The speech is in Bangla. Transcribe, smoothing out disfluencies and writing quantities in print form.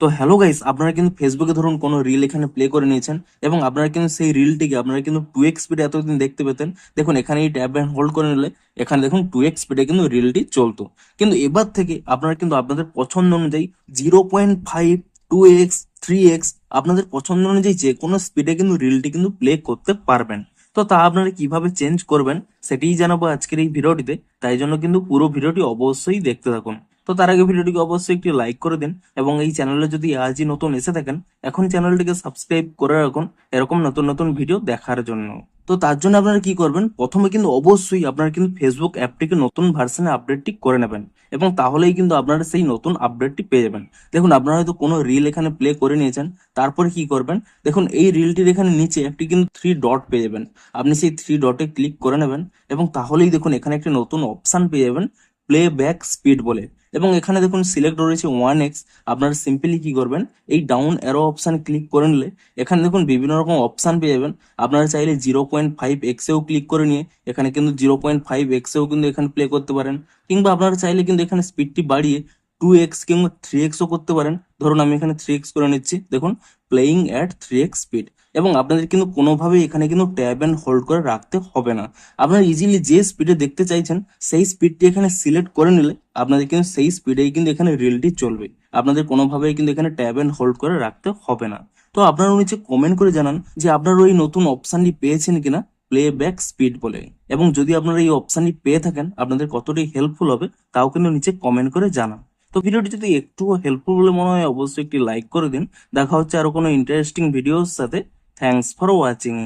তো হ্যালো গাইস, আপনারা কিন্তু ফেসবুকে ধরুন কোনো রিল এখানে প্লে করে নিয়েছেন এবং আপনারা কিন্তু সেই রিলটিকে আপনারা কিন্তু 2x স্পিডে এতদিন দেখতে পেতেন। দেখুন এখানে এই ট্যাব অ্যান্ড হোল্ড করে নিলে এখানে দেখুন 2x স্পিডে কিন্তু রিলটি চলতো। কিন্তু এবার থেকে আপনারা কিন্তু আপনাদের পছন্দ অনুযায়ী 0.5, 2x, 3x আপনাদের পছন্দ অনুযায়ী যে কোনো স্পিডে কিন্তু রিলটি কিন্তু প্লে করতে পারবেন। তো তা আপনারা কিভাবে চেঞ্জ করবেন সেটিই জানাবো আজকের এই ভিডিওটিতে, তাই জন্য কিন্তু পুরো ভিডিওটি অবশ্যই দেখতে থাকুন। তো তার আগে ভিডিওটিকে অবশ্যই একটি লাইক করে দিন এবং এই চ্যানেলে যদি আজই নতুন এসে থাকেন এখন চ্যানেলটিকে সাবস্ক্রাইব করে রাখুন এরকম নতুন নতুন ভিডিও দেখার জন্য। তো তার জন্য আপনারা কি করবেন, প্রথমে কিন্তু অবশ্যই আপনারা কিন্তু ফেসবুক অ্যাপটিকে নতুন ভার্সনে আপডেটটি করে নেবেন এবং তাহলেই কিন্তু আপনারা সেই নতুন আপডেটটি পেয়ে যাবেন। দেখুন আপনারা হয়তো কোনো রিল এখানে প্লে করে নিয়েছেন, তারপরে কি করবেন, দেখুন এই রিলটির এখানে নিচে একটি কিন্তু 3 ডট পেয়ে যাবেন। আপনি সেই 3 ডটে ক্লিক করে নেবেন এবং তাহলেই দেখুন এখানে একটি নতুন অপশন পেয়ে যাবেন, প্লে ব্যাক স্পিড বলে। এবং এখানে দেখুন সিলেক্ট রয়েছে 1x। আপনারা সিম্পলি কি করবেন, এই ডাউন অ্যারো অপশানে ক্লিক করে নিলে এখানে দেখুন বিভিন্ন রকম অপশান পেয়ে যাবেন। আপনারা চাইলে 0.5x-এও ক্লিক করে নিয়ে এখানে কিন্তু 0.5x-এও কিন্তু এখানে প্লে করতে পারেন, কিংবা আপনারা চাইলে কিন্তু এখানে স্পিডটি বাড়িয়ে 2x কিংবা 3x-ও করতে পারেন। ধরুন আমি এখানে 3x করে নিচ্ছি, দেখুন প্লেইং অ্যাট 3x স্পিড। এবং আপনাদের কিন্তু কোনোভাবেই এখানে কিন্তু ট্যাব অ্যান্ড হোল্ড করে রাখতে হবে না। আপনারা ইজিলি যে স্পিডে দেখতে চাইছেন সেই স্পিডটি এখানে সিলেক্ট করে নিলে আপনাদের কিন্তু সেই স্পিডেই কিন্তু এখানে রিলটি চলবে। আপনাদের কোনোভাবেই কিন্তু এখানে ট্যাব অ্যান্ড হোল্ড করে রাখতে হবে না। তো আপনারা নিচে কমেন্ট করে জানান যে আপনারা ওই নতুন অপশানটি পেয়েছেন কিনা, প্লে ব্যাক স্পিড বলে। এবং যদি আপনারা এই অপশানটি পেয়ে থাকেন আপনাদের কতটাই হেল্পফুল হবে তাও কিন্তু নিচে কমেন্ট করে জানান। তো ভিডিওটি যদি একটুও হেল্পফুল বলে মনে হয় অবশ্যই একটি লাইক করে দিন। দেখা হচ্ছে আরো কোনো ইন্টারেস্টিং ভিডিওর সাথে। Thanks for watching.